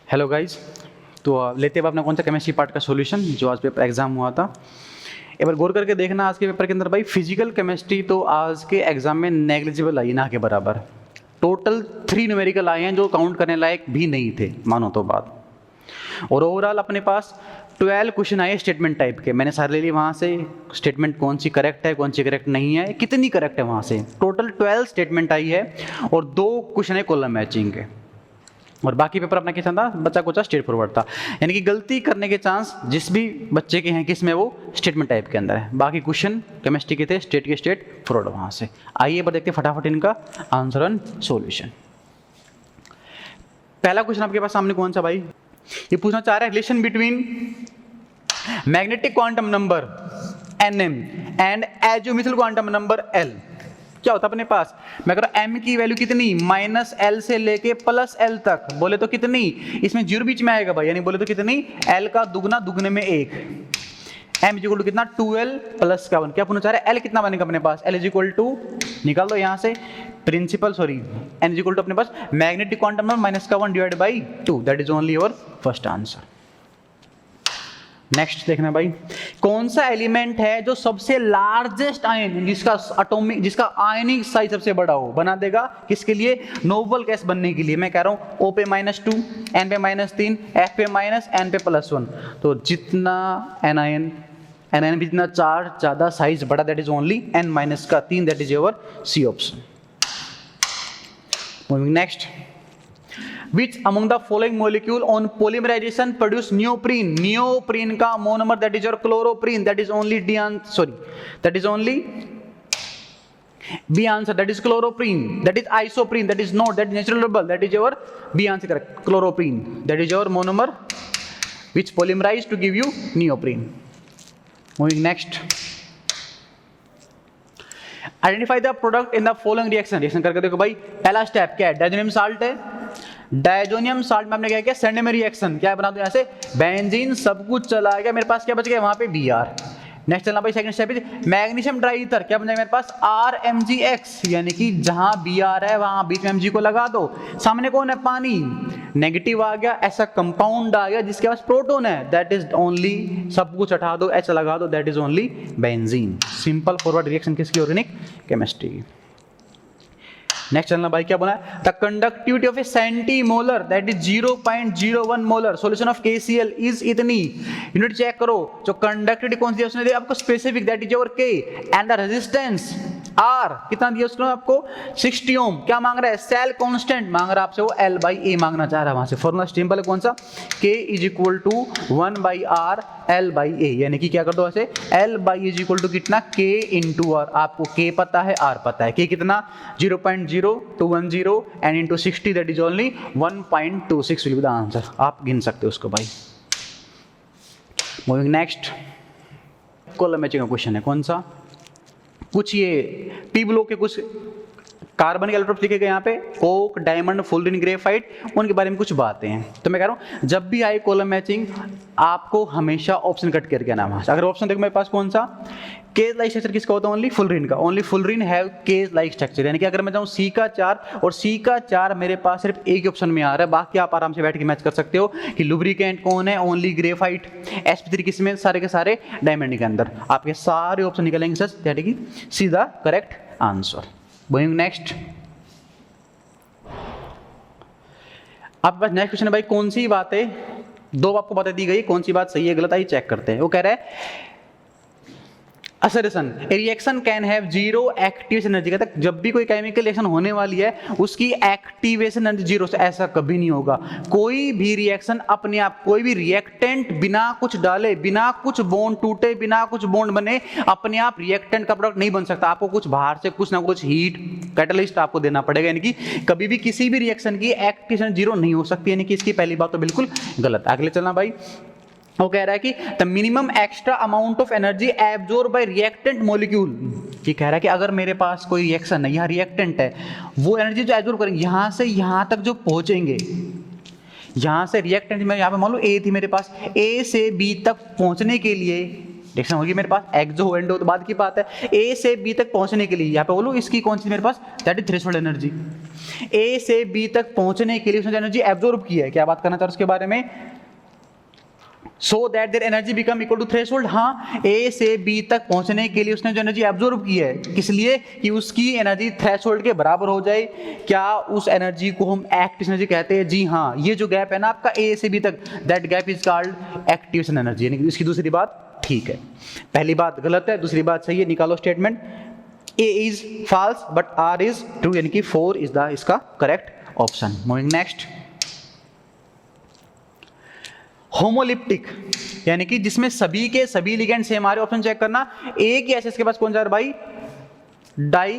Hello guys. तो लेते हैं अपना कौन सा केमिस्ट्री पार्ट का सॉल्यूशन जो आज पेपर एग्जाम हुआ था। एक बार गौर करके देखना आज के पेपर के अंदर भाई, फिजिकल केमिस्ट्री तो आज के एग्जाम में नेग्लिजिबल आई, ना के बराबर। टोटल 3 न्यूमेरिकल आए हैं जो काउंट करने लायक भी नहीं थे, मानो तो बात। और ओवरऑल अपने पास 12 क्वेश्चन आए स्टेटमेंट टाइप के। मैंने सारे ले लिए वहाँ से, स्टेटमेंट कौन सी करेक्ट है कौन सी करेक्ट नहीं है, कितनी करेक्ट है वहाँ से। टोटल 12 स्टेटमेंट आई है और 2 क्वेश्चन है कॉलम मैचिंग के। और बाकी पेपर अपना कैसा था, बच्चा कुछ स्ट्रेट फॉरवर्ड था, यानी कि गलती करने के चांस जिस भी बच्चे के हैं किस में, वो स्टेटमेंट टाइप के अंदर है। बाकी क्वेश्चन केमिस्ट्री के थे स्टेट के स्टेट फॉरवर्ड वहाँ से। आइए पर देखते फटाफट इनका आंसर एंड सॉल्यूशन। पहला क्वेश्चन आपके पास सामने कौन सा भाई, ये पूछना चाह रहा है relation between magnetic quantum number Nm and a geometrical quantum number L। क्या होता है अपने पास, मैं कह रहा m की वैल्यू कितनी, -L से लेके +L तक, बोले तो कितनी, इसमें 0 बीच में आएगा भाई, यानी बोले तो कितनी, L का दुगना दुगने में 1, m इक्वल टू कितना 2L + का 1। क्या पूछना चाह रहा है, L कितना बनेगा अपने पास, L इक्वल टू निकाल दो यहाँ से principal, sorry n equal to अपने पास magnetic quantum number -1 divide by 2, that is only your first answer. Next देखना भाई, कौन सा एलिमेंट है जो सबसे लार्जेस्ट आयन, जिसका आयनिक साइज सबसे बड़ा हो, बना देगा किसके लिए, नोबल गैस बनने के लिए। मैं कह रहा हूं O पे -2, N पे -3, F पे -, N पे +1। तो जितना एनायन भी जितना चार्ज ज्यादा साइज बड़ा, that is only N-3, that is your C option. Moving next, Which among the following molecule on polymerization produce neoprene? Neoprene का monomer that is your chloroprene, that is only that is only B answer, that is chloroprene, that is isoprene, that is not, that is natural rubber, that is your B answer correct, chloroprene, that is your monomer which polymerize to give you neoprene. Moving next, identify the product in the following reaction। Reaction करके देखो भाई, पहला step क्या है, diazonium salt है, diazonium salt में हमने क्या किया, सेंड में रिएक्शन क्या बना दो, यहाँ से बेंजीन, सब कुछ चला गया, मेरे पास क्या बच गया वहां पे Br। नेक्स्ट चलना भाई, सेकंड स्टेप इज मैग्नीशियम ट्राईथर, क्या बन जाएगा मेरे पास RMgX, यानी कि जहां Br है वहां बीच में Mg को लगा दो, सामने कौन है, पानी, नेगेटिव आ गया, ऐसा कंपाउंड आ गया जिसके पास प्रोटॉन है, दैट इज ओनली, सब कुछ हटा दो, H लगा दो, that is only benzene. Simple forward reaction किसकी, ऑर्गेनिक केमिस्ट्री की। नेक्स्ट चलना भाई, क्या बोला है, the conductivity of a centimolar that is 0.01 molar solution of KCl is इतनी। यूनिट चेक करो, जो कंडक्टिविटी कौन सी है उसने दिया आपको specific, that is your K, and the resistance R कितना दिया उसने आपको 60 ओम। क्या मांग रहा है, सेल कांस्टेंट मांग रहा है आपसे, वो L/A मांगना चाह रहा है। वहां से फॉर्मूला सिंपल है, कौन सा, K = 1/R L/A, यानी कि क्या कर दो ऐसे, L/A = कितना, K × R। आपको K पता है, R पता है, K कितना 0.0210 and × 60, that is only 1.26 will be the answer. आप गिन सकते हो उसको भाई। मूविंग नेक्स्ट, कॉलम मैचिंग का क्वेश्चन है, कौन सा, कुछ ये पी ब्लॉक के कुछ कार्बन के इलेक्ट्रोड लिखे गए यहाँ पे, कोक, डायमंड, फुलरिन, ग्रेफाइट, उनके बारे में कुछ बातें हैं। तो मैं कह रहा हूँ जब भी आए कॉलम मैचिंग, आपको हमेशा ऑप्शन कट करके आना वहाँ से। अगर ऑप्शन देखो मेरे पास कौन सा, केज लाइक स्ट्रक्चर किसका होता है, ओनली फुलरिन का, only fullerene have cage like structure, यानी कि अगर मैं जाऊँ C का 4 और C का 4 मेरे पास सिर्फ एक ही ऑप्शन में आ रहा है, बाकी आप आराम से बैठ के मैच कर सकते हो कि लुब्रिकेंट कौन है, ओनली ग्रेफाइट, sp3 किसमें, सारे के सारे डायमंड के अंदर, आपके सारे ऑप्शन निकलेंगे सर, दैट इज सीधा करेक्ट आंसर। गोइंग नेक्स्ट, आपके पास नेक्स्ट क्वेश्चन है भाई, कौन सी बातें, 2 आपको बातें दी गई, कौन सी बात सही है गलत है चेक करते हैं। वो कह रहा है assertion A reaction can have 0 activation energy, कहता है जब भी कोई केमिकल रिएक्शन होने वाली है उसकी एक्टिवेशन एनर्जी 0 से, ऐसा कभी नहीं होगा। कोई भी रिएक्शन अपने आप, कोई भी रिएक्टेंट बिना कुछ डाले, बिना कुछ बॉन्ड टूटे, बिना कुछ बॉन्ड बने, अपने आप रिएक्टेंट का प्रोडक्ट नहीं बन सकता। आपको कुछ बाहर से कुछ ना कुछ हीट कैटलिस्ट आपको देना पड़ेगा, यानी कि कभी भी किसी भी रिएक्शन की एक्टिवेशन 0 नहीं हो सकती, यानी कि इसकी पहली बात तो बिल्कुल गलत। अगले चलना भाई, वो कह रहा है कि the minimum extra amount of energy absorb by reactant molecule, ये कह रहा है कि अगर मेरे पास कोई रिएक्शन है, यहाँ रिएक्टेंट है, वो एनर्जी जो एब्जॉर्ब करेंगे यहाँ से यहाँ तक जो पहुंचेंगे, यहाँ से रिएक्टेंट में यहाँ पे मान लो A थी मेरे पास, A से B तक पहुंचने के लिए रिएक्शन होगी मेरे पास एक्सो एंडो तो बाद की बात है। ए से बी तक पहुंचने के लिए यहाँ पे बोलूँ इसकी कौन सी मेरे पास, दैट इज थ्रेशोल्ड एनर्जी। ए से बी तक पहुंचने के लिए उसने एनर्जी एब्जॉर्ब की है, क्या बात करना चाह रहा उसके बारे में, so that their energy become equal to threshold. हाँ, ए से बी तक पहुंचने के लिए उसने जो एनर्जी एब्जॉर्ब की है, किस लिए, कि उसकी एनर्जी थ्रेशोल्ड के बराबर हो जाए। क्या उस एनर्जी को हम एक्टिव एनर्जी कहते हैं? जी हाँ, ये जो गैप है ना आपका ए से बी तक, that gap is called activation energy. यानी कि इसकी दूसरी बात ठीक है, पहली बात गलत है, दूसरी बात सही है। निकालो statement, A is false but R is true, यानी कि 4 इज द इसका correct option. Moving next, homoleptic यानी कि जिसमें सभी के सभी लिगेंड सेम आ रहे, ऑप्शन चेक करना। एक ही एसिड के पास कौन सा है भाई, di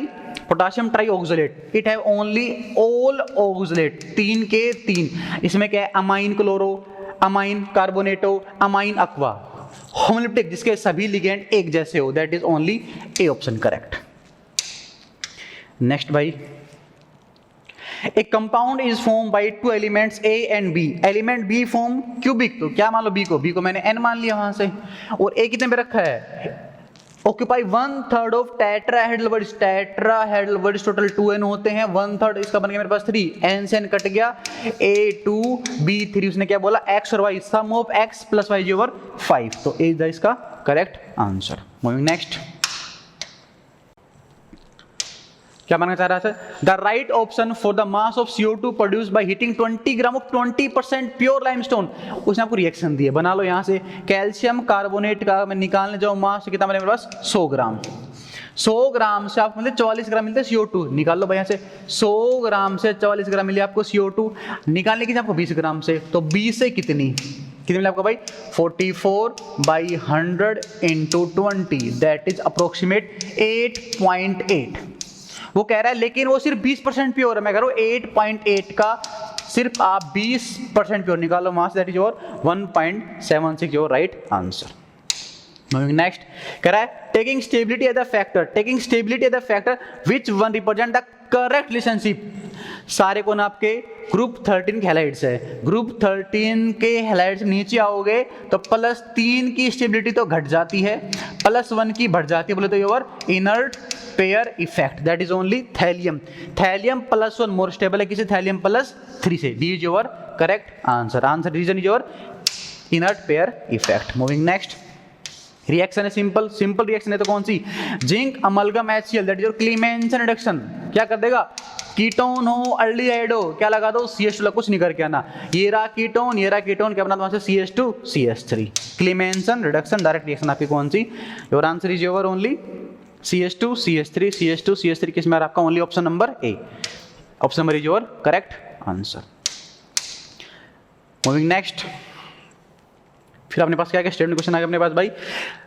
potassium trioxalate, it have only all oxalate, 3 के 3। इसमें क्या है, ammine chloro, ammine carbonato, ammine aqua. Homoleptic जिसके सभी लिगेंड एक जैसे हो, that is only a option correct. Next भाई, A compound is formed by 2 elements A and B. Element B form cubic, तो क्या मान लो B को मैंने N मान लिया वहां से, और A कितने पे रखा है, occupy 1/3 of tetrahedral voids. Tetrahedral voids total 2n होते हैं, 1/3 इसका बन गया मेरे पास 3, n से n कट गया, A2 B3, उसने क्या बोला, x और y, sum of x plus y over 5, तो A इज द इसका करेक्ट आंसर। मूविंग नेक्स्ट, क्या मानना चाह रहा है, the right option for the mass of CO2 produced by heating 20 gram of 20% pure limestone. उसने आपको रिएक्शन दी है, बना लो यहां से, कैल्शियम कार्बोनेट का मैं निकालने जाऊं मास कितना बने मेरे पास, 100 ग्राम। 100 ग्राम से आपको मिलते 44 ग्राम मिलते CO2, निकाल लो भाई यहाँ से, 100 ग्राम से 44 ग्राम मिले आपको CO2, निकालने की आपको 20 ग्राम से, तो 20 से कितनी मिला आपको भाई, 44/100 इंटू 20, दैट इज अप्रोक्सीमेट 8.8। वो कह रहा है लेकिन वो सिर्फ 20% प्योर है, मैं कह रहा हूं 8.8 का सिर्फ आप 20% प्योर निकालो mass, that is your 1.76 your right answer. Moving next, कह रहा है taking stability as the factor which one represent the correct relationship. सारे कौन आपके ग्रुप 13 के हैलाइड्स है, ग्रुप 13 के हैलाइड्स नीचे आओगे तो +3 की स्टेबिलिटी तो घट जाती है, +1 की बढ़ जाती है, बोले तो your inert pair effect, that is only thallium. Thallium +1 more stable है किसी, थैलियम +3 से, D is your correct answer. Answer reason is your inert pair effect. Moving next, reaction है सिंपल रिएक्शन है तो कौन सी, zinc amalgam HCl, that is your Clemmensen reduction. क्या कर देगा, कीटोन हो अल्डिहाइड हो, क्या लगा दो, CH2, कुछ नहीं करके आना, ये रहा कीटोन क्या बना वहां से, CH2 CH3, क्लीमेंसन reduction direct reaction आपकी कौन सी, your answer is your only CH2 CH3 CH2 CH3, किस में आपका only option number A, option number is your correct answer. Moving next, फिर अपने पास क्या स्टेटमेंट क्वेश्चन आ गया अपने पास भाई,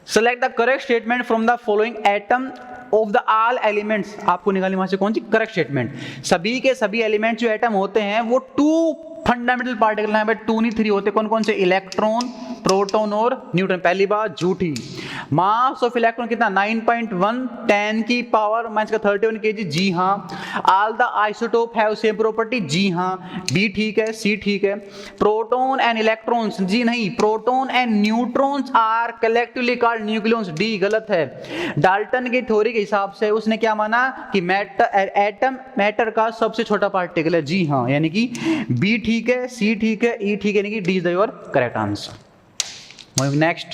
select the correct statement from the following atom of the all elements. आपको निकालनी वहां से कौन सी करेक्ट स्टेटमेंट, सभी के सभी एलिमेंट जो एटम होते हैं वो 2 फंडामेंटल पार्टिकल हैं, 2 नहीं 3 होते, कौन कौन से, इलेक्ट्रॉन, प्रोटॉन और न्यूट्रॉन। पहली बात झूठी, मास ऑफ इलेक्ट्रॉन कितना 9.1, 10 की पावर -31 kg, जी हाँ। All the isotope have same property, जी हाँ। बी ठीक है, सी ठीक है। प्रोटॉन एंड इलेक्ट्रॉन्स, जी नहीं, proton and neutrons are collectively called nucleons, D गलत है। डाल्टन की थ्योरी के हिसाब से उसने क्या माना कि एटम मैटर का सबसे छोटा पार्टिकल है, जी हाँ, यानी कि बी ठीक है, सी ठीक है, ई ठीक है, यानी कि D is the your correct answer. Moving next,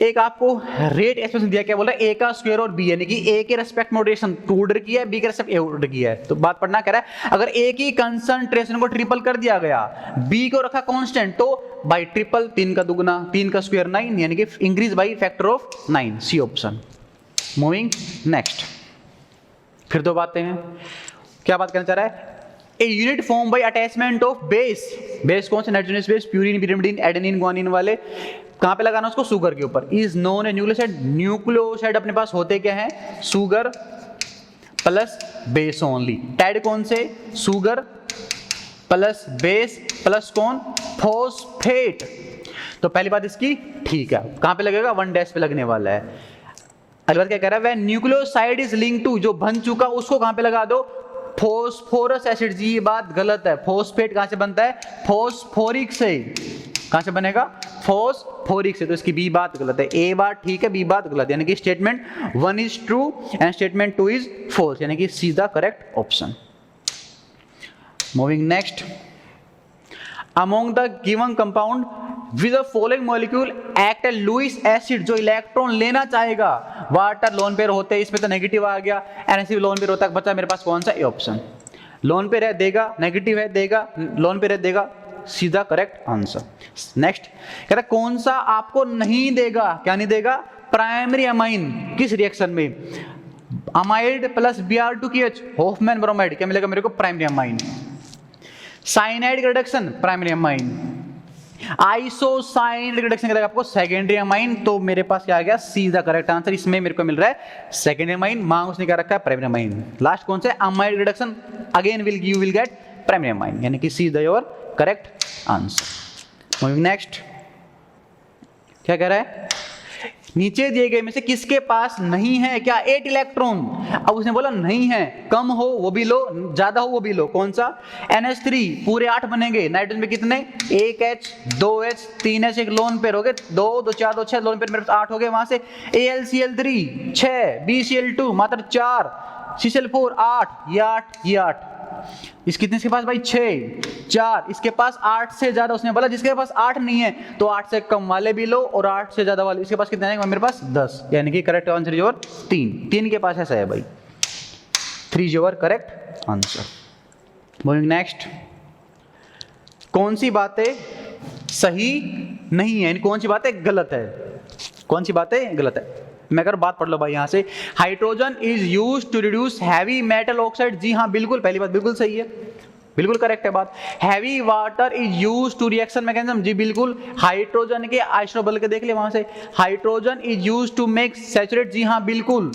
एक आपको रेट एक्सप्रेशन दिया, क्या बोला, ए का स्क्वायर और बी, यानी कि ए के रेस्पेक्ट में रोटेशन 2 ऑर्डर की है, बी के रेस्पेक्ट ए ऑर्डर की है, तो बात पढ़ना कह रहा है अगर ए की कंसंट्रेशन को ट्रिपल कर दिया गया, बी को रखा कांस्टेंट, तो बाई ट्रिपल 3 का दुगना 3 का स्क्वायर 9, यानी कि increase by factor of 9, C option. Moving next, फिर 2 बातें हैं, क्या बात करना चाह रहा है, a unit form by attachment of base कौन से, nitrogenous base, purine, pyrimidine, adenine, guanine वाले, कहां पे लगाना उसको, शुगर के ऊपर, is known a nucleoside. Nucleoside अपने पास होते क्या है, sugar plus base only. Tide कौन से, शुगर प्लस बेस प्लस कौन, फॉस्फेट। तो पहली बात इसकी ठीक है, कहां पे लगेगा, 1' पे लगने वाला है। अगली बात क्या कह रहा है, when nucleoside is link to, जो बन चुका उसको कहां पे लगा दो, फॉस्फोरस एसिड, जी ये बात गलत है, फॉस्फेट कहां से बनता है, फॉस्फोरिक से, कहां से बनेगा, फॉस्फोरिक से, तो इसकी बी बात गलत है, ए बात ठीक है, बी बात गलत, यानी कि statement 1 is true and statement 2 is false, यानी कि C the correct option. Moving next, among the given compound with the following molecule act a Lewis acid, जो इलेक्ट्रॉन लेना चाहेगा, वाटर लोन पेयर होते हैं, इसमें तो नेगेटिव आ गया, NH3 लोन पेयर होता है, बचा मेरे पास कौन सा, ए ऑप्शन, लोन पेयर है देगा, नेगेटिव है देगा, लोन पेयर है देगा, सीधा करेक्ट आंसर। नेक्स्ट कहता कौन सा आपको नहीं देगा, क्या नहीं देगा, प्राइमरी अमाइन, किस रिएक्शन में, amide plus Br2KH Hofmann bromide, क्या मिलेगा मेरे को, primary amine, cyanide reduction primary amine, isocyanide reduction करेगा आपको सेकेंडरी अमाइन, तो मेरे पास क्या आ गया, सीधा करेक्ट आंसर, इसमें मेरे को मिल रहा है सेकेंडरी अमाइन, मांग उसने क्या रखा है, प्राइमरी अमाइन। लास्ट कौन सा, amide reduction, again you will get primary amine, यानी कि सीधा your correct answer. Moving next, क्या कह रहा है, नीचे दिए गए में से किसके पास नहीं है क्या 8 इलेक्ट्रॉन, अब उसने बोला नहीं है, कम हो वो भी लो, ज्यादा हो वो भी लो, कौन सा, NH3 पूरे 8 बनेंगे, नाइट्रोजन में कितने, 1H 2H 3H, एक लोन पेयर हो गए 2 2 4 2 6 लोन पेयर मेरे पास 8 हो गए, वहां से AlCl3 6, BCl2 मात्र 4, CCl4 8, ये 8, इस कितने के पास भाई 6 4, इसके पास 8 से ज्यादा, उसने बोला जिसके पास 8 नहीं है तो 8 से कम वाले भी लो और 8 से ज्यादा वाले, इसके पास कितने आएंगे, मेरे पास 10, यानी कि करेक्ट आंसर इज योर 3 के पास ऐसा है भाई, 3 is your correct answer. Moving next, कौन सी बातें सही नहीं है, कौन सी बातें गलत है, कौन सी बातें गलत है, मैं अगर बात पढ़ लो भाई यहां से, hydrogen is used to reduce heavy metal oxide, जी हाँ बिल्कुल, पहली बात बिल्कुल सही है, बिल्कुल करेक्ट है बात। Heavy water is used to reaction mechanism, जी बिल्कुल, हाइड्रोजन के आइसोटोप के देख ले वहां से, hydrogen is used to make saturate, जी हाँ बिल्कुल,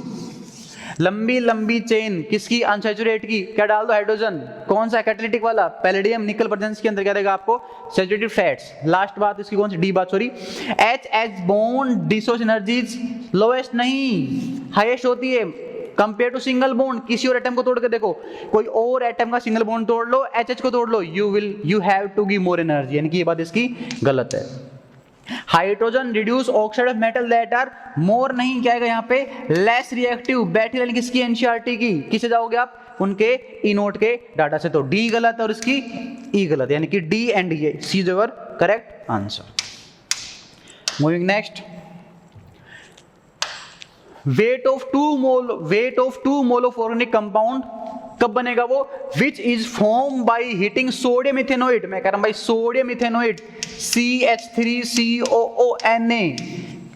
लंबी लंबी चेन किसकी, अनसैचुरेट की, क्या डाल दो, हाइड्रोजन, कौन सा कैटालिटिक वाला, पैलेडियम निकल प्रेजेंस के अंदर क्या देगा आपको, सैचुरेटेड फैट्स। लास्ट बात इसकी कौन सी, डी बात sorry, H bond dissociation energies lowest नहीं हाईएस्ट होती है कंपेयर टू सिंगल बॉन्ड, किसी और एटम को तोड़ के देखो, कोई और एटम का सिंगल बॉन्ड तोड़ लो, HH को तोड़ लो, you have to give more energy, यानी कि ये बात इसकी गलत है। Hydrogen reduce oxide of metal that are more नहीं, क्या है यहाँ पे, लेस रिएक्टिव, बैटरी लाइन किसकी, एनसीईआरटी की, किसे जाओगे आप, उनके ई नोट के डाटा से, तो डी गलत है और इसकी ई गलत, यानी कि D and E, C is your correct answer. Moving next, weight of two mole of organic compound कब बनेगा वो, which is form by heating sodium ethanoate, मैं कह रहा हूं भाई सोडियम इथेनोइड CH3COONA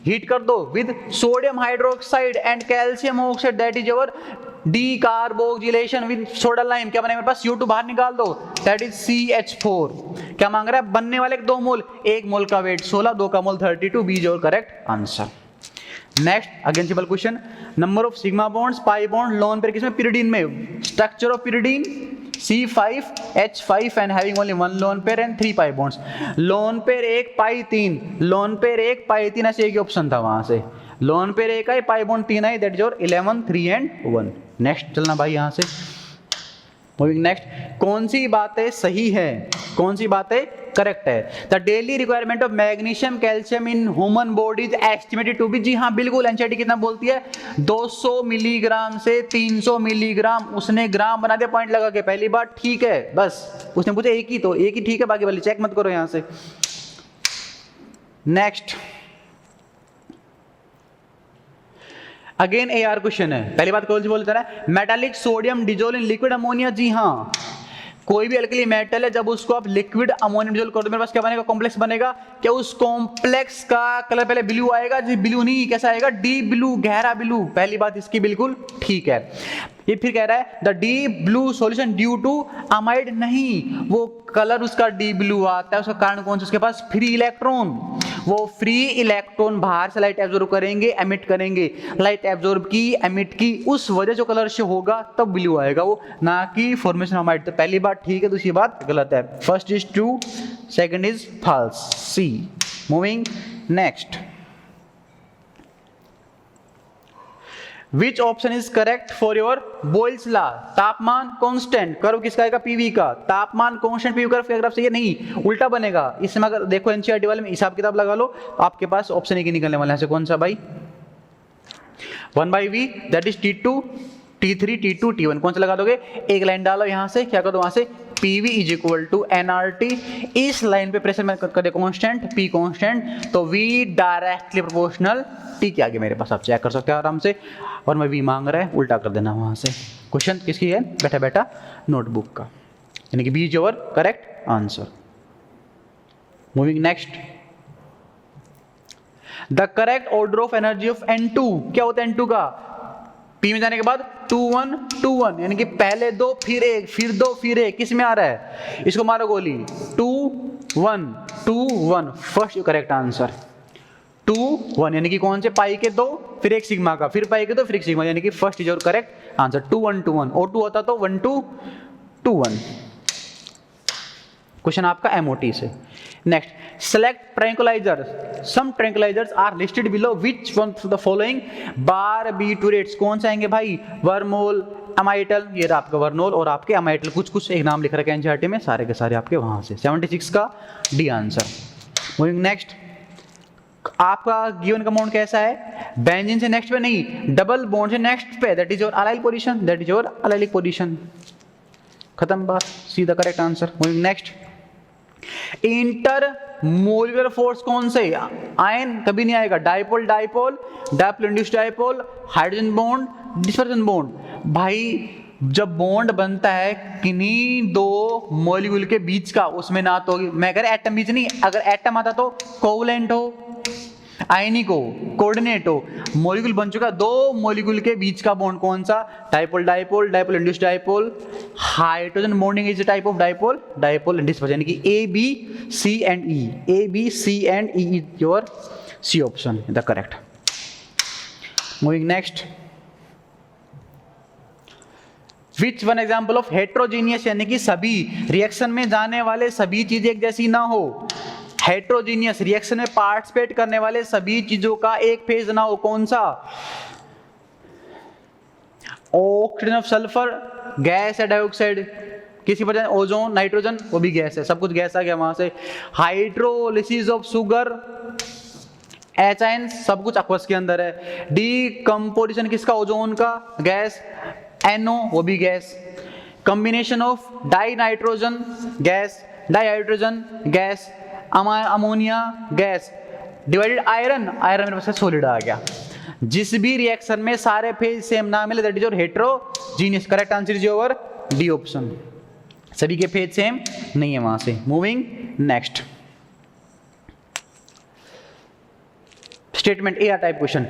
हीट कर दो with sodium hydroxide and calcium oxide, that is your D carboxylation with soda lime, क्या बनेगा मेरे पास, CO2 बाहर निकाल दो, दैट इज CH4। क्या मांग रहा है, बनने वाले 2 मोल, 1 मोल का वेट 16, 2 का mole 32, B is your correct answer. Next again simple question, number of sigma bonds pi bond lone pair किसमें, पिरिडीन में, structure of pyridine C5H5 and having only 1 lone pair and 3 pi bonds, lone pair 1 pi 3, lone pair 1 pi 3, ऐसे एक ही option था वहां से, lone pair 1 आई पाई बॉन्ड 3 आई, that is your 11 3 and 1। Next चलना भाई यहां से, मूविंग नेक्स्ट, कौन सी बातें सही है, कौन सी बातें करेक्ट है, the daily requirement of magnesium calcium in human body is estimated to be, जी हाँ बिल्कुल, एनसीईआरटी कितना बोलती है, 200 मिलीग्राम से 300 मिलीग्राम, उसने ग्राम बना दिया पॉइंट लगा के, पहली बात ठीक है, बस उसने पूछा एक ही, तो एक ही ठीक है, बाकी वाली चेक मत करो यहां से। नेक्स्ट अगेन AR क्वेश्चन है, पहली बात कौन सी बोलता है, metallic sodium dissolve in liquid ammonia, जी हाँ कोई भी अल्कली मेटल है जब उसको आप लिक्विड अमोनियम डिसॉल्व कर दो मेरे पास क्या बनेगा, कॉम्प्लेक्स बनेगा, क्या उस कॉम्प्लेक्स का कलर पहले ब्लू आएगा, जी ब्लू नहीं, कैसा आएगा, डी ब्लू, गहरा ब्लू, पहली बात इसकी बिल्कुल ठीक है। ये फिर कह रहा है the D blue solution due to amide, नहीं, वो कलर उसका डी ब्लू आता है, उसका कारण कौन सा, उसके पास फ्री इलेक्ट्रॉन, वो फ्री इलेक्ट्रॉन बाहर से लाइट एब्जॉर्ब करेंगे, एमिट करेंगे, लाइट एब्जॉर्ब की, एमिट की, उस वजह जो कलर से होगा तब ब्लू आएगा वो, ना कि फॉर्मेशन अमाइड। तो पहली बात ठीक है, दूसरी बात गलत है, first is true, second is false, C. Moving next, which option is correct for your Boyle's law? तापमान कांस्टेंट, कर्व किसका आएगा? पीवी का। तापमान कांस्टेंट पीवी कर्व क्या ग्राफ चाहिए? नहीं, उल्टा बनेगा। इसमें अगर देखो एनसीईआरटी वाले में हिसाब किताब लगा लो, आपके पास ऑप्शन एक ही निकलने वाला है। कौन सा भाई? 1/v that is T2 T3 T2 T1। कौन सा लगा दोगे? एक लाइन डालो यहां से, क्या कर दो वहां से, PV is equal to nRT। इस लाइन पे प्रेशर में कर दे कांस्टेंट, P कांस्टेंट, तो V डायरेक्टली प्रोपोर्शनल T के आगे। मेरे पास आप चेक कर सकते हो आराम से। और मैं V मांग रहा है, उल्टा कर देना वहां से। क्वेश्चन किसकी है? बैठा बैठा नोटबुक का, यानी कि B is your correct answer. Moving next, the correct order of energy of N2 क्या होता है? N2 का P में जाने के बाद 2 1 2 1, यानी कि पहले दो फिर एक, फिर दो फिर एक। किस में आ रहा है? इसको मारो गोली। 2 1 2 1, फर्स्ट करेक्ट आंसर 2 1, यानी कि कौन से? पाई के दो, फिर एक सिग्मा का, फिर पाई के दो, फिर एक सिग्मा, यानी कि first is your correct answer. 2 1 2 1, O2 होता तो 1 2 2 1। क्वेश्चन आपका MOT से। Next, select tranquilizers. Some tranquilizers are listed below. Which one of the following barbiturates? कौन से आएंगे भाई? वर्मोल, अमाइटल, ये रहा आपका वर्नोल और आपके अमाइटल। कुछ कुछ एक नाम लिख रखा है एनसीईआरटी में, सारे के सारे आपके वहां से। 76 का डी आंसर। मूविंग नेक्स्ट, आपका गिवन कंपाउंड कैसा है? बेंजीन से नेक्स्ट पे नहीं, डबल बॉन्ड से नेक्स्ट पे, that is your allyl position, that is your allylic position. खत्म बात, सीधा correct answer. Moving next, inter molecular force कौन से? आयन कभी नहीं आएगा। Dipole dipole, dipole induced dipole, hydrogen bond, dispersion bond. भाई जब बॉन्ड बनता है किन्हीं दो मॉलिक्यूल के बीच का, उसमें ना तो मैं कह रहा एटम बीच नहीं, अगर एटम आता तो कोवलेंट हो, आयनिक हो, कोऑर्डिनेट हो। मॉलिक्यूल बन चुका, दो मॉलिक्यूल के बीच का बॉन्ड कौन सा? Dipole dipole, dipole induced dipole. Hydrogen bonding is a type of dipole, dipole dispersion, यानी कि A B C and E, A B C and E is your C option the correct. Moving next, which one example of heterogeneous, यानी कि सभी reaction में जाने वाले सभी चीजें एक जैसी ना हो। हेट्रोजीनियस, रिएक्शन में पार्टिसिपेट करने वाले सभी चीजों का एक फेज ना हो। कौन सा? ऑक्सीजन ऑफ सल्फर गैस है, डाइऑक्साइड किसी वजह, ओजोन, नाइट्रोजन वो भी गैस है, सब कुछ गैस आ गया वहां से। हाइड्रोलिसिस ऑफ शुगर, HN, सब कुछ aqueous के अंदर है। डीकम्पोजिशन किसका? ओजोन का, गैस। NO वो भी gas. Combination of die nitrogen gas, di hydrogen gas, ammonia gas. Divided iron, iron मेरे पास सॉलिड आ गया। जिस भी रिएक्शन में सारे फेज सेम ना मिले, that is your heterogeneous. Correct answer is your D option, सभी के फेज सेम नहीं है वहां से। Moving next, statement A type question.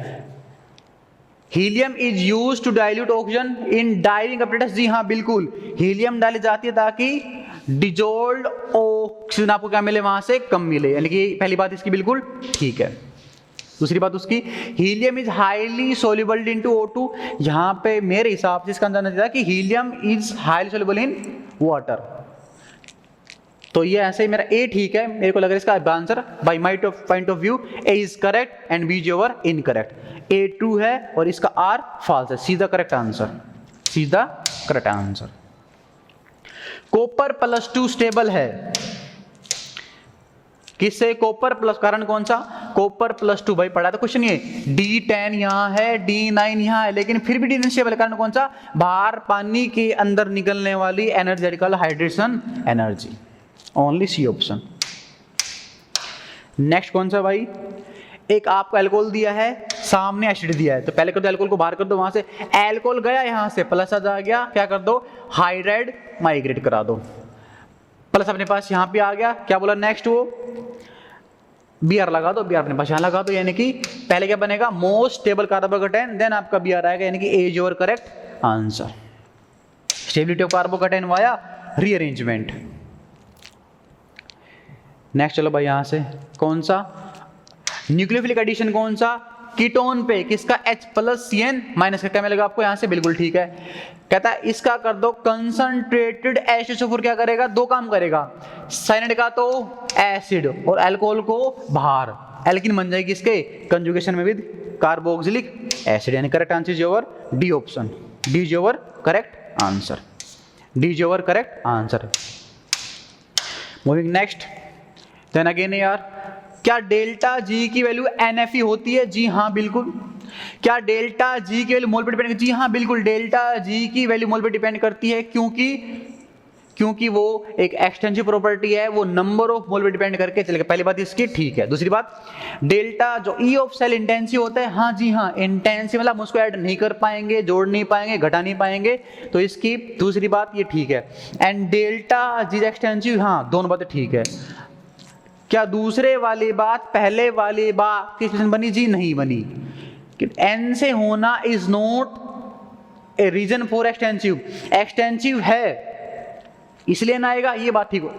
Helium is used to dilute oxygen in diving apparatus। जी हाँ बिल्कुल, हीलियम डाली जाती है ताकि डिजोल्ड ऑक्सीजन आपको क्या मिले? वहां से कम मिले, यानी कि पहली बात इसकी बिल्कुल ठीक है। दूसरी बात उसकी, helium is highly soluble into O2। यहां पे मेरे हिसाब से इसका अंदाजा नहीं था कि helium is highly soluble in water, तो ये ऐसे ही मेरा ए ठीक है। मेरे को लग रहा है इसका answer by my point of view A is correct and B is your incorrect. A true है और इसका आर फॉल्स है, सीधा करेक्ट आंसर, सीधा करेक्ट आंसर। कॉपर +2 स्टेबल है, किससे? कॉपर प्लस, कारण कौन सा? कॉपर +2। भाई पढ़ा था क्वेश्चन ये, D10 यहां है, D9 यहां है, लेकिन फिर भी डी स्टेबल। कारण कौन सा? बाहर पानी के अंदर निकलने वाली energetical hydration energy, only C option. Next कौन सा भाई? एक आपको अल्कोहल दिया है, सामने एसिड दिया है, तो पहले कर दो अल्कोहल को बाहर कर दो वहां से। अल्कोहल गया यहां से, प्लस आ गया, क्या कर दो? हाइड्राइड माइग्रेट करा दो। प्लस अपने पास यहां पे आ गया, क्या बोला नेक्स्ट? वो Br लगा दो, Br अपने पास यहां लगा दो, यानी कि पहले क्या बनेगा? मोस्ट स्टेबल कार्बोकेटाइन, देन आपका Br आएगा, यानी कि A is your correct answer. Stability of carbocation via rearrangement. Next चलो भाई यहां से, कौन सा? न्यूक्लियोफिलिक एडिशन कौन सा? कीटोन पे, किसका? H+CN- का, क्या मिलेगा आपको यहां से? बिल्कुल ठीक है। कहता है इसका कर दो कंसंट्रेटेड H2SO4, क्या करेगा? दो काम करेगा, साइनाइड का तो एसिड और अल्कोहल को बाहर, एल्किन बन जाएगी इसके कंजुगेशन में विद कार्बोक्सिलिक एसिड, यानी correct answer is your D option. D is your correct answer. D is your correct answer. Moving next. Then again यार, क्या डेल्टा जी की वैल्यू NFE होती है? जी हाँ बिल्कुल। क्या डेल्टा जी की वैल्यू मोल पे डिपेंड करती है? जी हाँ बिल्कुल, डेल्टा जी की वैल्यू मोल पे डिपेंड करती है, क्योंकि वो एक एक्सटेंसिव प्रॉपर्टी है, वो नंबर ऑफ मोल पे डिपेंड करके चलेगा। पहली बात इसकी ठीक है। दूसरी बात, डेल्टा जो ई ऑफ सेल इंटेंसिव होता है, हाँ जी हाँ इंटेंसिव, मतलब हम उसको ऐड नहीं कर पाएंगे, जोड़ नहीं पाएंगे, घटा नहीं पाएंगे, तो इसकी दूसरी बात ये ठीक है। एंड डेल्टा जी एक्सटेंसिव, हाँ दोनों बातें ठीक है। क्या दूसरे वाली बात पहले वाली बात की एक्सप्रेशन बनी? जी नहीं बनी। एन से होना is not a reason for extensive. Extensive है इसलिए ना आएगा, ये बात ठीक हो।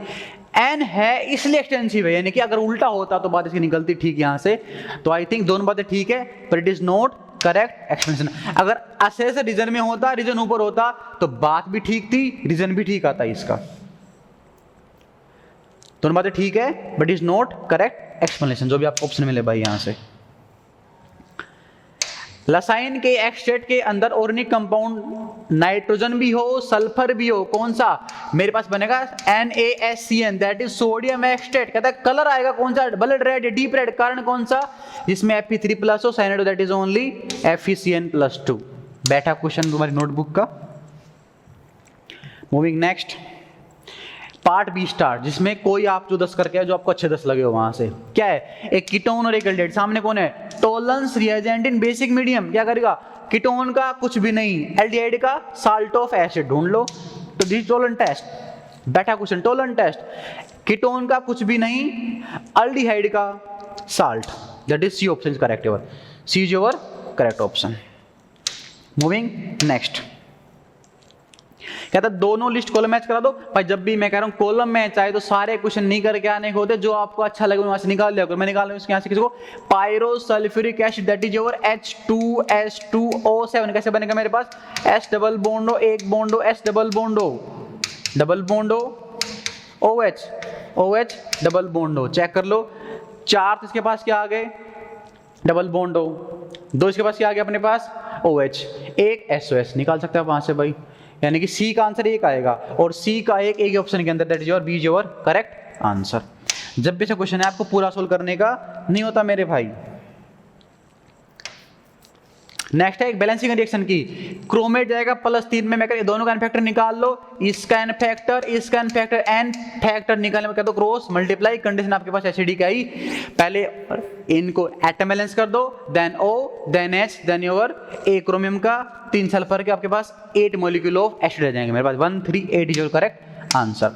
एन है इसलिए एक्सटेंसिव है, यानी कि अगर उल्टा होता तो बात इसकी निकलती ठीक यहां से। तो आई थिंक दोनों बातें ठीक है, पर it is not correct explanation. अगर ऐसे से रीजन में होता, रीजन ऊपर होता, तो बात भी ठीक थी, रीजन भी ठीक आता इसका। दोनों बातें ठीक है, but is not correct explanation, जो भी आपको ऑप्शन मिले भाई यहां से। लसाइन के एक्सट्रेट के अंदर ऑर्गेनिक कंपाउंड नाइट्रोजन भी हो, सल्फर भी हो, कौन सा? मेरे पास बनेगा NaSCN, दैट इज सोडियम एक्सट्रेट। कहता है कलर आएगा कौन सा? ब्लड रेड या डीप रेड। कारण कौन सा? जिसमें Fe3+ हो, cyanide, that is only FeCN+2। बैठा क्वेश्चन तुम्हारी नोटबुक का। Moving next, part B start, जिसमें कोई आप जो 10 करके है, जो आपको अच्छे 10 लगे हो वहां से। क्या है? एक कीटोन और एक एल्डिहाइड। सामने कौन है? Tolerance reagent in basic medium. क्या करेगा? कीटोन का कुछ भी नहीं, एल्डिहाइड का साल्ट ऑफ एसिड ढूंढ लो। तो दिस टॉलरेंस टेस्ट, बैठा क्वेश्चन टॉलरेंस टेस्ट। कीटोन का कुछ भी नहीं, एल्डिहाइड का salt, that is C option is correct. Your C is your correct option. Moving next. कहता दोनों लिस्ट कॉलम मैच करा दो। भाई जब भी मैं कह रहा हूं कॉलम मैच आए तो सारे क्वेश्चन नहीं करके आने होते, जो आपको अच्छा लगे वहां से निकाल लिया करो। मैं निकाल रहा हूं इसके यहां से किसी को, pyrosulphuric acid, that is your H2S2O7। कैसे बनेगा? मेरे पास S डबल बॉन्ड O, एक bond O, S double bond O, double bond O, OH double bond O। Check कर लो, 4 तो इसके पास क्या आ गए? Double bond O। 2 इसके पास क्या आ गया अपने पास? OH। एक SOS निकाल सकते हैं आप वहां से भाई, यानी कि सी का आंसर एक आएगा, और सी का एक ही ऑप्शन के अंदर, that is your B is your correct answer. जब भी ऐसा क्वेश्चन है आपको पूरा सोल्व करने का नहीं होता मेरे भाई। नेक्स्ट है एक बैलेंसिंग रिएक्शन की। क्रोमेट जाएगा +3 में, मैं कह दोनों का एन फैक्टर निकाल लो। इसका एन फैक्टर, इसका एन फैक्टर, एन फैक्टर निकालने में कह दो क्रॉस मल्टीप्लाई। कंडीशन आपके पास एसिडिक आई, पहले इनको एटम बैलेंस कर दो, then O, then H, then your A chromium का, 3 सल्फर के, आपके पास 8 मॉलिक्यूल ऑफ एसिड रह जाएंगे। मेरे पास 1, 3, 8 is your correct answer.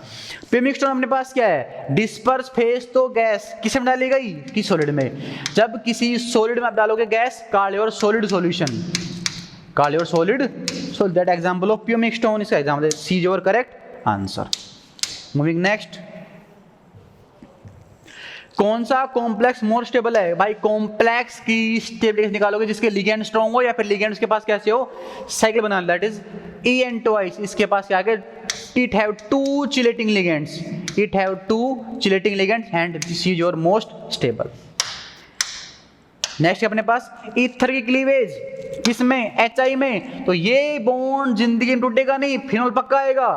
Pumice stone अपने पास क्या है? डिस्पर्स फेज, तो गैस किस में डाली गई? कि सॉलिड में। जब किसी सॉलिड में आप डालोगे gas, call your solid solution, call your solid, so that example of pumice stone, इसका example C is your correct answer. Moving next. कौन सा कॉम्प्लेक्स मोर स्टेबल है? भाई कॉम्प्लेक्स की स्टेबिलिटी निकालोगे जिसके लिगेंड स्ट्रॉन्ग हो, या फिर लिगेंड्स के पास कैसे हो? Cycle banana, that is EN twice. इसके पास क्या है? It have 2 chelating ligands. It have 2 chelating ligands and this is your most stable. Next अपने पास ईथर की क्लीवेज, किसमें? HI में। तो ये बॉन्ड जिंदगी में टूटेगा नहीं, फिनोल पक्का आएगा,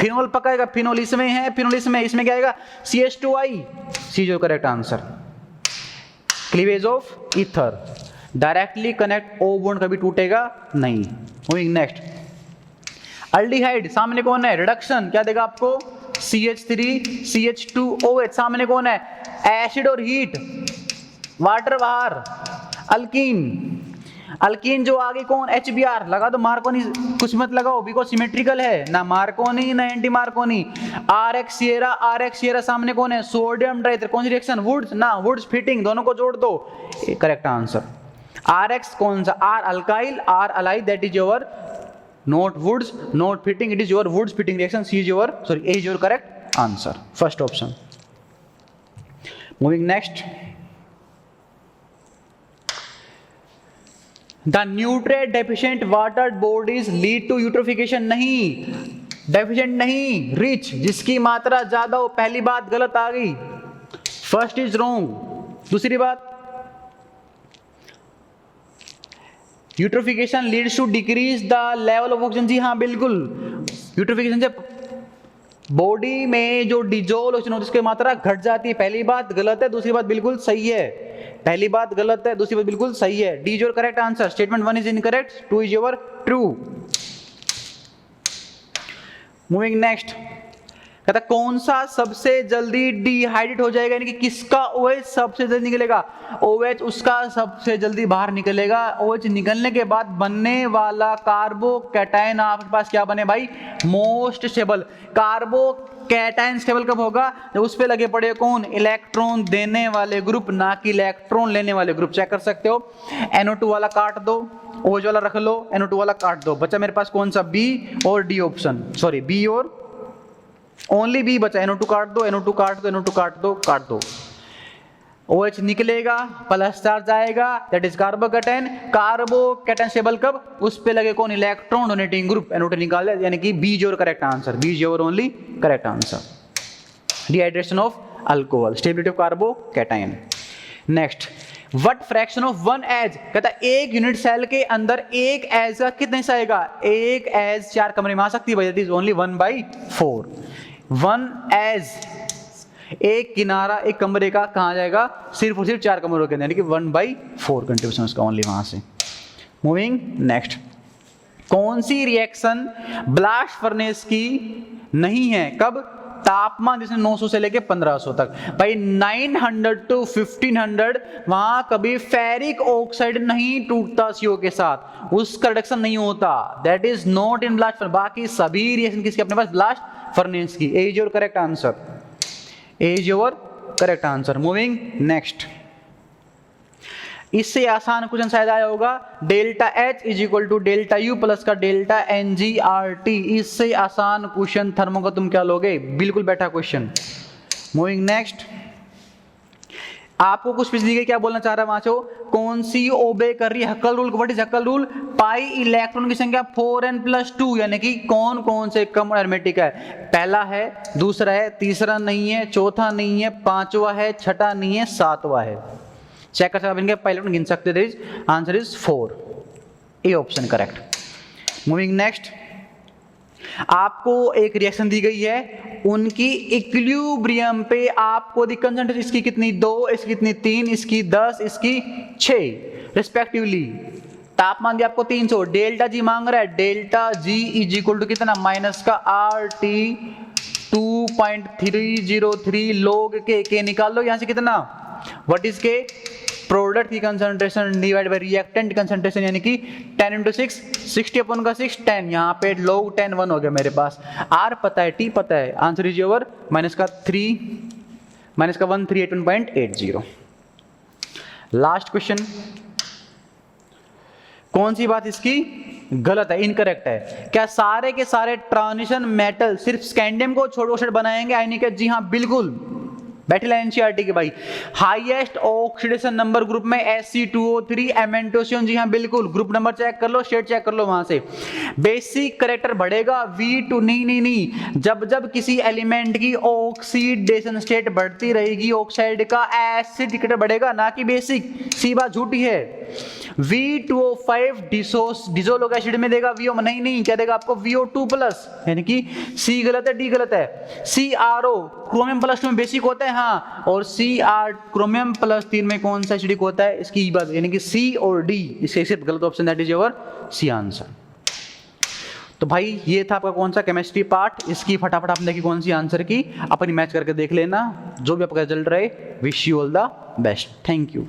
फिनोल पक्का आएगा। फिनोल इसमें है, फिनोल इसमें क्या आएगा? CH2I, सी जो correct answer. Cleavage of ether, directly connect, O bond कभी टूटेगा नहीं। Moving next. अल्डिहाइड, सामने कौन है? रिडक्शन, क्या देगा आपको? CH3, CH2OH। सामने कौन है? एसिड और हीट, वाटर बाहर। अल्कीन, अल्कीन जो आगे कौन? HBr। लगा दो मार्कोनी, कुछ मत लगाओ बिकॉज सिमेट्रिकल है, ना मार्कोनी ना एंटी मार्कोनी। RX सिएरा, सामने कौन है? सोडियम ट्राइथर। कौन सी रिएक्शन? वुड्स, ना वुड्स फिटिंग, दोनों को जोड़ दो, करेक्ट आंसर। RX कौन सा? R alkyl, R allyl, that is your not woods, not fitting, it is your woods fitting reaction. C is your, sorry, A is your correct answer, first option. Moving next. The nutrient deficient watered bodies lead to eutrophication. नहीं, deficient नहीं, rich, जिसकी मात्रा ज्यादा हो। पहली बात गलत आ गई, first is wrong। दूसरी बात, eutrophication leads to decrease the level of oxygen, जी हाँ बिल्कुल, यूट्रोफिकेशन से बॉडी में जो डिजोल ऑक्सीजन होती है उसकी मात्रा घट जाती है। पहली बात गलत है, दूसरी बात बिल्कुल सही है। पहली बात गलत है, दूसरी बात बिल्कुल सही है। D is your correct answer. Statement 1 is incorrect, 2 is your true. Moving next, कहता कौन सा सबसे जल्दी डिहाइड्रेट हो जाएगा, यानी कि किसका OH सबसे जल्दी निकलेगा। OH उसका सबसे जल्दी बाहर निकलेगा। OH निकलने के बाद बनने वाला कार्बोकैटायन आपके पास क्या बने भाई, मोस्ट स्टेबल। कार्बोकैटायन स्टेबल कब होगा, जब उस पे लगे पड़े कौन, इलेक्ट्रॉन देने वाले ग्रुप, ना कि इलेक्ट्रॉन लेने वाले ग्रुप। चेक कर सकते हो, NO2 वाला काट दो, OH वाला रख लो, NO2 वाला काट दो, बचा मेरे पास कौन सा, B और D ऑप्शन, सॉरी B और ओनली बी बचा। NO2 काट दो, NO2 काट दो, NO2 काट दो, काट दो। OH निकलेगा, प्लस चार्ज आएगा, that is carbocation. Carbocation stable कब, उस पे लगे कौन, इलेक्ट्रॉन डोनेटिंग ग्रुप, NO2 निकाल दिया, यानी कि B your correct answer, B your only correct answer. Dehydration of alcohol, stability of carbocation. Next, what fraction of 1 edge, कहता है एक यूनिट सेल के अंदर एक एज का कितना हिस्सा आएगा, एक एज 4 कमरे में आ सकती है भाई, दैट इज ओनली 1/4। 1 एज, एक किनारा एक कमरे का कहाँ जाएगा, सिर्फ और सिर्फ 4 कमरों के अंदर, यानी कि 1/4 कंट्रीब्यूशन उसका ओनली वहां से। मूविंग नेक्स्ट, कौन सी रिएक्शन ब्लास्ट फर्नेस की नहीं है, कब, तापमान जैसे 900 से लेके 1500 तक। भाई 900 to 1500 वहां कभी फेरिक ऑक्साइड नहीं टूटता CO के साथ, उसका रिडक्शन नहीं होता, that is not in blast furnace. बाकी सभी रिएक्शन किसके अपने पास, ब्लास्ट फर्नेस की। A is your correct answer, A is your correct answer. Moving next, इससे आसान क्वेश्चन शायद आया होगा, delta H is equal to delta U plus का डेल्टा NgRT। इससे आसान क्वेश्चन थर्मो का तुम क्या लोगे, बिल्कुल बैठा क्वेश्चन। मूविंग नेक्स्ट, आपको कुछ पिछली गई, क्या बोलना चाह रहा है वाचो, कौन सी ओबे कर रही है Huckel rule. What is Huckel rule, pi electron की संख्या 4n+2, यानी कि कौन कौन से कम एरोमेटिक है, पहला है, दूसरा है, तीसरा नहीं है, चौथा नहीं है, पांचवा है, छठा नहीं है, सातवा है। चेक कर सकते हैं, इनके पायलट गिन सकते हैं, answer is 4, A option correct. Moving next, आपको एक रिएक्शन दी गई है, उनकी इक्विलिब्रियम पे आपको दी कंसंट्रेशन, इसकी कितनी 2, इसकी कितनी 3, इसकी 10, इसकी 6 रिस्पेक्टिवली। तापमान दिया आपको 300, डेल्टा जी मांग रहा है, delta G is equal to कितना, माइनस का RT 2.303 log के निकाल लो यहां से कितना, व्हाट इज के, प्रोडक्ट की concentration divide by reactant concentration, यानी कि 10 × 6 60 अपन का 6 10, यहाँ पे log 10 1 हो गया मेरे पास। R पता है, T पता है, आंसर इज योर माइनस का 138.80। लास्ट क्वेश्चन, कौन सी बात इसकी गलत है, इनकरेक्ट है, क्या सारे के सारे ट्रांजिशन मेटल सिर्फ स्कैंडियम को छोड़ ऑक्साइड बनाएंगे आयनिक, जी हाँ बिल्कुल, बैठे NCERT के भाई। हाईएस्ट ऑक्सीडेशन नंबर ग्रुप में Sc2O3 Mn2CO, जी हाँ बिल्कुल, ग्रुप नंबर चेक कर लो, स्टेट चेक कर लो वहां से। बेसिक करेक्टर बढ़ेगा V2, नहीं, जब जब किसी एलिमेंट की ऑक्सीडेशन स्टेट बढ़ती रहेगी, ऑक्साइड का एसिड करेक्टर बढ़ेगा, ना कि बेसिक। सी बात झूठी है। V2O5 डिसोल एसिड में देगा VO, नहीं, क्या देगा आपको VO2+, यानी कि C गलत है, D गलत है। CRO क्रोमियम +2 में बेसिक होता है, हाँ, और Cr क्रोमियम +3 में कौन सा एसिडिक होता है, इसकी बात, यानी कि C और D, इसके सिर्फ गलत option, that is your C answer. तो भाई ये था आपका कौन सा केमिस्ट्री पार्ट, इसकी फटाफट आपने देखी कौन सी आंसर की, अपनी मैच करके देख लेना, जो भी आपका रिजल्ट रहे, wish you all the best, thank you.